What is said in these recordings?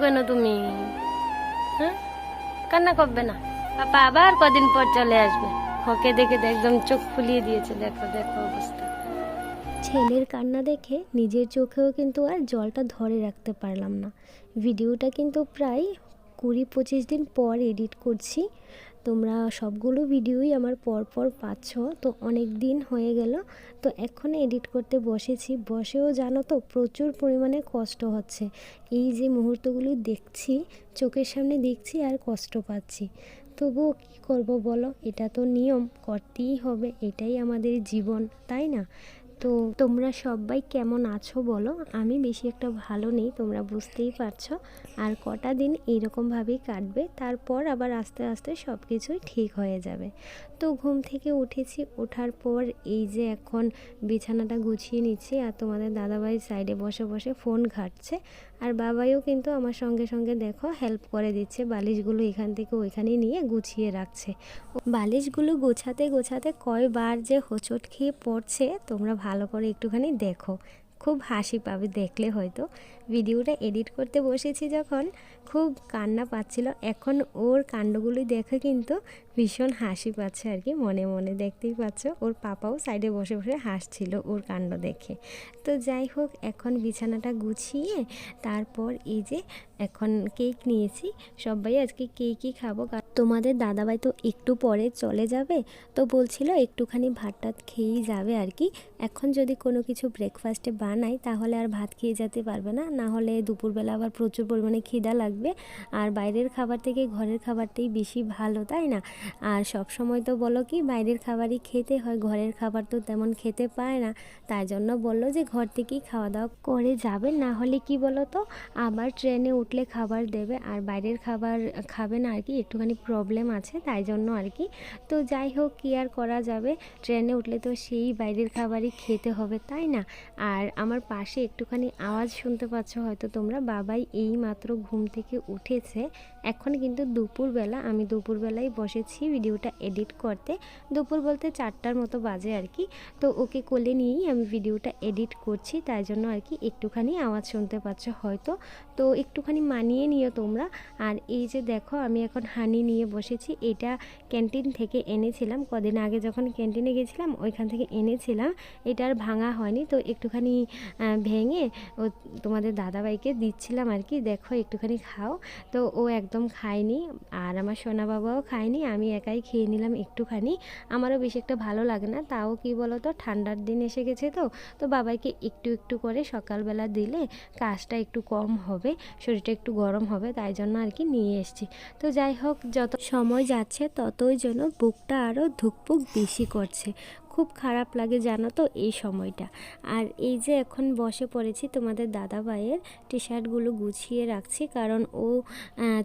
করবে না তুমি? হ্যাঁ, কান্না করবে না? পাপা আবার কদিন পর চলে আসবে। ওকে দেখে একদম চোখ ফুলিয়ে দিয়েছে। দেখো দেখো অবস্থা। ছেলের কান্না দেখে নিজের চোখেও কিন্তু আর জলটা ধরে রাখতে পারলাম না। ভিডিওটা কিন্তু প্রায় 20-25 দিন পর এডিট করছি। তোমরা সবগুলো ভিডিওই আমার পরপর পাচ্ছ, তো অনেক দিন হয়ে গেল। তো এখন এডিট করতে বসেছি, বসেও জানো তো প্রচুর পরিমাণে কষ্ট হচ্ছে। এই যে মুহূর্তগুলো দেখছি, চোখের সামনে দেখছি আর কষ্ট পাচ্ছি। তবুও কী করব বলো, এটা তো নিয়ম, করতেই হবে, এটাই আমাদের জীবন, তাই না? তো তোমরা সবাই কেমন আছো বলো? আমি বেশি একটা ভালো নেই, তোমরা বুঝতেই পারছো। আর কটা দিন এইরকমভাবেই কাটবে, তারপর আবার আস্তে আস্তে সব কিছুই ঠিক হয়ে যাবে। তো ঘুম থেকে উঠেছি, ওঠার পর এই যে এখন বিছানাটা গুছিয়ে নিচ্ছি, আর তোমাদের দাদাভাই সাইডে বসে বসে ফোন ঘাঁটছে। আর বাবাইও কিন্তু আমার সঙ্গে সঙ্গে দেখো হেল্প করে দিচ্ছে, বালিশগুলো এখান থেকে ওইখানে নিয়ে গুছিয়ে রাখছে। বালিশগুলো গোছাতে গোছাতে কয়বার যে হোঁচট খেয়ে পড়ছে, তোমরা ভালো করে একটুখানি দেখো, খুব হাসি পাবে দেখলে। হয়তো ভিডিওটা এডিট করতে বসেছি যখন খুব কান্না পাচ্ছিল, এখন ওর কাণ্ডগুলি দেখে কিন্তু ভীষণ হাসি পাচ্ছে আর কি মনে মনে, দেখতেই পাচ্ছ। ওর পাপাও সাইডে বসে বসে হাসছিল ওর কাণ্ড দেখে। তো যাই হোক, এখন বিছানাটা গুছিয়ে তারপর এই যে এখন কেক নিয়েছি, সবাই আজকে কেকই খাবো। তোমাদের দাদাভাই তো একটু পরে চলে যাবে, তো বলছিল একটুখানি ভাত টাত খেয়েই যাবে আর কি। এখন যদি কোনো কিছু ব্রেকফাস্টে বানাই তাহলে আর ভাত খেয়ে যেতে পারবে না, না হলে দুপুরবেলা আবার প্রচুর পরিমাণে খিদা লাগবে। আর বাইরের খাবার থেকে ঘরের খাবারটাই বেশি ভালো, তাই না? আর সব সময় তো বলো কি বাইরের খাবারই খেতে হয়, ঘরের খাবার তো তেমন খেতে পায় না। তাই জন্য বললো যে ঘর থেকেই খাওয়া দাওয়া করে যাবে, না হলে কি বলো তো আবার ট্রেনে উঠলে খাবার দেবে আর বাইরের খাবার খাবে না আর কি, একটুখানি প্রবলেম আছে তাই জন্য আর কি। তো যাই হোক, কী আর করা যাবে, ট্রেনে উঠলে তো সেই বাইরের খাবারই খেতে হবে, তাই না? আর আমার পাশে একটুখানি আওয়াজ শুনতে পাচ্ছ হয়তো তোমরা, বাবাই এই মাত্র ঘুম থেকে উঠেছে। এখন কিন্তু দুপুরবেলা, আমি দুপুরবেলায় বসেছি ভিডিওটা এডিট করতে। দুপুর বলতে 4টার মতো বাজে আর কি। তো ওকে কোলে নিয়েই আমি ভিডিওটা এডিট করছি, তাই জন্য আর কি একটুখানি আওয়াজ শুনতে পাচ্ছ হয়তো। তো একটুখানি মানিয়ে নিও তোমরা। আর এই যে দেখো, আমি এখন হানি নিয়ে বসেছি, এটা ক্যান্টিন থেকে এনেছিলাম কদিন আগে, যখন ক্যান্টিনে গেছিলাম ওইখান থেকে এনেছিলাম। এটা আর ভাঙা হয়নি, তো একটুখানি ভেঙে ও তোমাদের দাদাভাইকে দিচ্ছিলাম আর কি, দেখো একটুখানি খাও। তো ও একদম খায়নি, আর আমার সোনা বাবাও খায়নি, আমি একাই খেয়ে নিলাম একটুখানি। আমারও বেশি একটা ভালো লাগে না, তাও কি বলো তো ঠান্ডার দিন এসে গেছে, তো বাবাইকে একটু একটু করে সকালবেলা দিলে কাজটা একটু কম হবে, শরীরটা একটু গরম হবে, তাই জন্য আর কি নিয়ে এসেছি। তো যাই হোক, যত সময় যাচ্ছে ততই যেন বুকটা আরও ধুকপুক বেশি করছে, খুব খারাপ লাগে জানো তো এই সময়টা। আর এই যে এখন বসে পড়েছি, তোমাদের দাদাভাইয়ের টি শার্টগুলো গুছিয়ে রাখছি, কারণ ও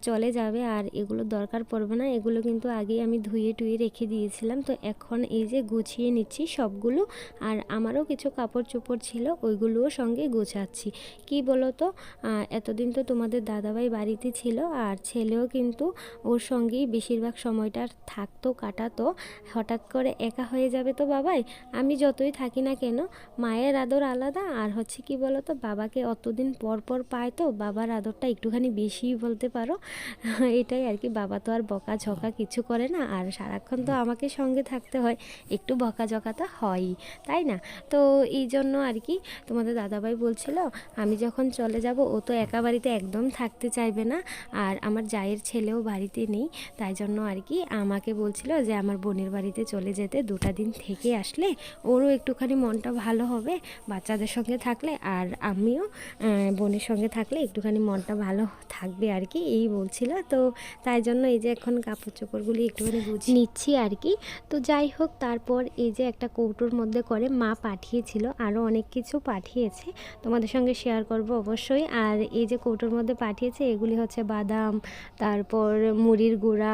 চলে যাবে আর এগুলো দরকার পড়বে না, এগুলো কিন্তু আগেই আমি ধুয়ে টুয়ে রেখে দিয়েছিলাম। তো এখন এই যে গুছিয়ে নিচ্ছি সবগুলো। আর আমারও কিছু কাপড় চোপড় ছিল, ওইগুলোও সঙ্গে গোছাচ্ছি। কি বলো তো, এতদিন তো তোমাদের দাদাভাই বাড়িতে ছিল, আর ছেলেও কিন্তু ওর সঙ্গেই বেশিরভাগ সময়টা থাকতো, কাটাতো। হঠাৎ করে একা হয়ে যাবে তো বাবাই, আমি যতই থাকি না কেন মায়ের আদর আলাদা, আর হচ্ছে কি বলো তো বাবাকে অতদিন পর পর পায়, তো বাবার আদরটা একটুখানি বেশিই বলতে পারো। এটাই আর কি, বাবা তো আর বকা ঝকা কিছু করে না, আর সারাক্ষণ তো আমাকে সঙ্গে থাকতে হয়, একটু বকা ঝকা তো হয়ই, তাই না? তো এই জন্য আর কি তোমাদের দাদাভাই বলছিল আমি যখন চলে যাব, ও তো একা বাড়িতে একদম থাকতে চাইবে না, আর আমার জায়ের ছেলেও বাড়িতে নেই, তাই জন্য আর কি আমাকে বলছিল যে আমার বোনের বাড়িতে চলে যেতে, 2টা দিন থেকে আসলে ওরও একটুখানি মনটা ভালো হবে বাচ্চাদের সঙ্গে থাকলে, আর আমিও বোনের সঙ্গে থাকলে একটুখানি মনটা ভালো থাকবে আর কি, এই বলছিল। তো তাই জন্য এই যে এখন কাপড় চোপড়গুলি একটুখানি গুছিয়ে নিচ্ছি আর কি। তো যাই হোক, তারপর এই যে একটা কৌটোর মধ্যে করে মা পাঠিয়েছিল, আরও অনেক কিছু পাঠিয়েছে, তোমাদের সঙ্গে শেয়ার করব অবশ্যই। আর এই যে কৌটোর মধ্যে পাঠিয়েছে, এগুলি হচ্ছে বাদাম, তারপর মুড়ির গুঁড়া,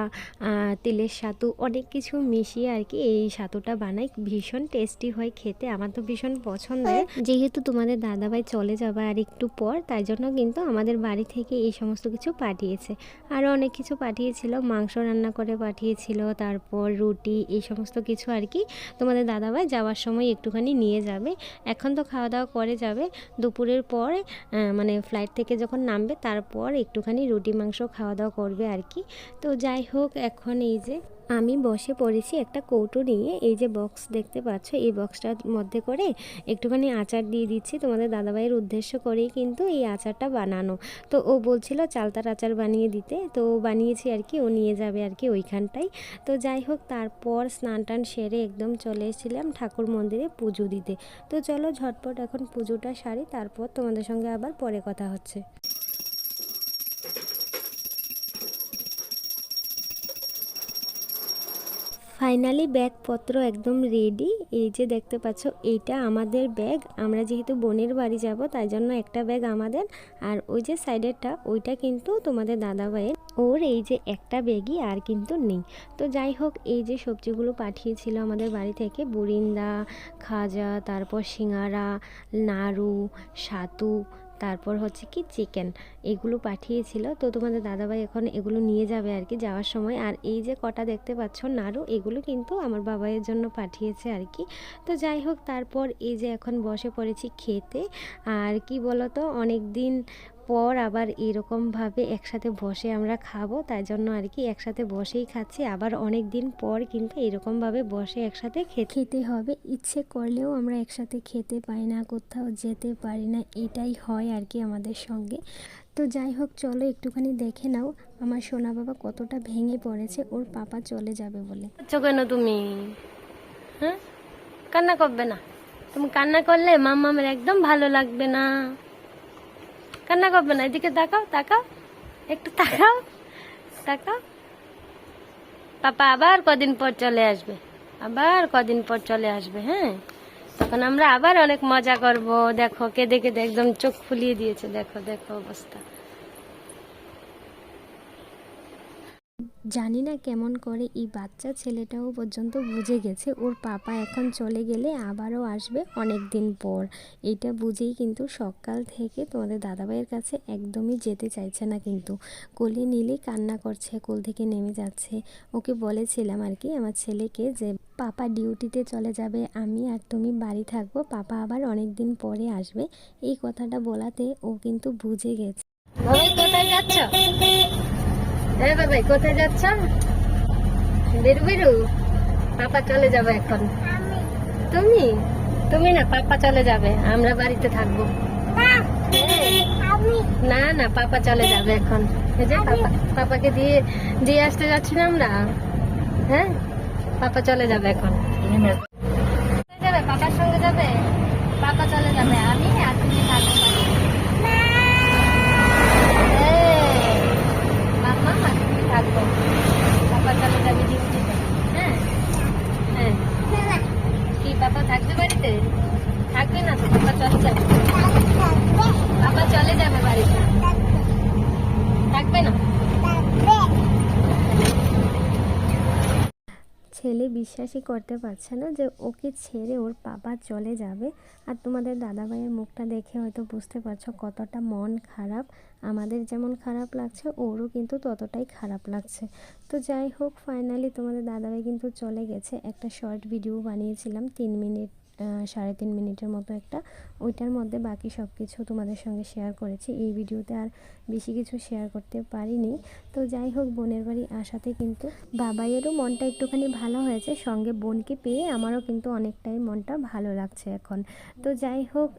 তিলের সাতু, অনেক কিছু মিশিয়ে আর কি এই সাতুটা বানাই, ভীষণ টেস্টি হয় খেতে, আমার তো ভীষণ পছন্দের। যেহেতু তোমাদের দাদাভাই চলে যাবে আর একটু পর, তাই জন্য কিন্তু আমাদের বাড়ি থেকে এই সমস্ত কিছু পাঠিয়েছে। আরও অনেক কিছু পাঠিয়েছিল, মাংস রান্না করে পাঠিয়েছিল, তারপর রুটি, এই সমস্ত কিছু আর কি তোমাদের দাদাভাই যাওয়ার সময় একটুখানি নিয়ে যাবে। এখন তো খাওয়া দাওয়া করে যাবে, দুপুরের পর মানে ফ্লাইট থেকে যখন নামবে তারপর একটুখানি রুটি মাংস খাওয়া দাওয়া করবে আর কি। তো যাই হোক, এখন এই যে আমি বসে পড়েছি একটা কৌটো নিয়ে। এই যে বক্স দেখতে পাচ্ছ, এই বক্সটার মধ্যে করে একটুখানি আচার দিয়ে দিচ্ছি তোমাদের দাদাভাইয়ের উদ্দেশ্য করেই কিন্তু এই আচারটা বানানো। তো ও বলছিল চালতার আচার বানিয়ে দিতে, তো বানিয়েছি আর কি, ও নিয়ে যাবে আর কি ওইখানটাই। তো যাই হোক, তারপর স্নান টান সেরে একদম চলে এসেছিলাম ঠাকুর মন্দিরে পুজো দিতে। তো চলো ঝটপট এখন পুজোটা সারি, তারপর তোমাদের সঙ্গে আবার পরে কথা হচ্ছে। ফাইনালি ব্যাগপত্র একদম রেডি। এই যে দেখতে পাচ্ছ, এইটা আমাদের ব্যাগ। আমরা যেহেতু বোনের বাড়ি যাব, তাই জন্য একটা ব্যাগ আমাদের, আর ওই যে সাইডেরটা ওইটা কিন্তু তোমাদের দাদাভাইয়ের। ওর এই যে একটা ব্যাগই, আর কিন্তু নেই। তো যাই হোক, এই যে সবজিগুলো পাঠিয়েছিল আমাদের বাড়ি থেকে, বুরিন্দা, খাজা, তারপর সিঙ্গারা, নাড়ু, সাতু, তারপর হচ্ছে কি চিকেন, এগুলো পাঠিয়েছিল। তো তোমাদের দাদাভাই এখন এগুলো নিয়ে যাবে আর কি যাওয়ার সময়। আর এই যে কটা দেখতে পাচ্ছ নাড়ু, এগুলো কিন্তু আমার বাবাইয়ের জন্য পাঠিয়েছে আর কি। তো যাই হোক, তারপর এই যে এখন বসে পড়েছি খেতে। আর কি বলতো, অনেক দিন পর আবার এরকমভাবে একসাথে বসে আমরা খাবো, তাই জন্য আর কি একসাথে বসেই খাচ্ছি। আবার অনেক দিন পর কিন্তু এরকমভাবে বসে একসাথে খেতে হবে। ইচ্ছে করলেও আমরা একসাথে খেতে পাই না, কোথাও যেতে পারি না, এটাই হয় আর কি আমাদের সঙ্গে। তো যাই হোক, চলো একটুখানি দেখে নাও আমার সোনা বাবা কতটা ভেঙে পড়েছে ওর পাপা চলে যাবে বলে। কেন তুমি হ্যাঁ কান্না করবে না? তুমি কান্না করলে মাম্মামের একদম ভালো লাগবে না। কান্না করবে না, এদিকে তাকাও, তাকাও, একটু তাকাও, তাকাও। পাপা আবার কদিন পর চলে আসবে, আবার কদিন পর চলে আসবে। হ্যাঁ, তখন আমরা আবার অনেক মজা করব। দেখো কেঁদে কেঁদে একদম চোখ ফুলিয়ে দিয়েছে, দেখো দেখো অবস্থা। জানি না কেমন করে এই বাচ্চা ছেলেটাও পর্যন্ত বুঝে গেছে ওর পাপা এখন চলে গেলে আবারও আসবে অনেক দিন পর। এটা বুঝেই কিন্তু সকাল থেকে তোমাদের দাদাভাইয়ের কাছে একদমই যেতে চাইছে না, কিন্তু কোলে নিলেই কান্না করছে, কোল থেকে নেমে যাচ্ছে। ওকে বলেছিলাম আর কি আমার ছেলেকে যে পাপা ডিউটিতে চলে যাবে, আমি আর তুমি বাড়ি থাকবো, পাপা আবার অনেক দিন পরে আসবে। এই কথাটা বলাতে ও কিন্তু বুঝে গেছে। কোথায় যাচ্ছ? হ্যাঁ বাবাই, কোথায় যাচ্ছ? বেরু বেরু, পাপা চলে যাবে এখন। তুমি তুমি না, পাপা চলে যাবে, আমরা বাড়িতে থাকবো। না না, পাপা চলে যাবে এখন। এই যে পাপাকে দিয়ে দিয়ে আসতে যাচ্ছি না আমরা। হ্যাঁ, পাপা চলে যাবে এখন। যাবে, পাপার সঙ্গে যাবে, পাপা চলে যাবে, আমি আর তুমি থাকবো। মাম্মা আর তুমি থাকবো, পাপা চলে যাবে ডিউটিতে। হ্যাঁ হ্যাঁ, কি পাপা থাকবে বাড়িতে? থাকবে না তো, পাপা চলে যাবে, পাপা চলে যাবে বাড়িতে, থাকবে না। ছেলে বিশ্বাসই করতে পারছে না যে ওকে ছেড়ে ওর পাপা চলে যাবে। আর তোমাদের দাদাভাইয়ের মুখটা দেখে হয়তো বুঝতে পারছো কতটা মন খারাপ। আমাদের যেমন খারাপ লাগছে, ওরও কিন্তু ততটাই খারাপ লাগছে। তো যাই হোক, ফাইনালি তোমাদের দাদাভাই কিন্তু চলে গেছে। একটা শর্ট ভিডিও বানিয়েছিলাম 3 মিনিট 3.5 মিনিটের মতো একটা, ওইটার মধ্যে বাকি সব কিছু তোমাদের সঙ্গে শেয়ার করেছি। এই ভিডিওতে আর বেশি কিছু শেয়ার করতে পারিনি। তো যাই হোক, বোনের বাড়ি আসাতে কিন্তু বাবাইয়েরও মনটা একটুখানি ভালো হয়েছে, সঙ্গে বোনকে পেয়ে আমারও কিন্তু অনেকটাই মনটা ভালো লাগছে এখন। তো যাই হোক,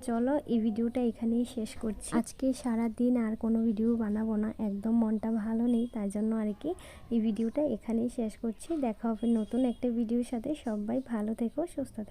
চলো এই ভিডিওটা এখানেই শেষ করছি। আজকে সারা দিন আর কোনো ভিডিও বানাবো না, একদম মনটা ভালো নেই, তাই জন্য আর কি এই ভিডিওটা এখানেই শেষ করছি। দেখা হবে নতুন একটা ভিডিওর সাথে। সবাই ভালো থেকো, সুস্থ থেকো।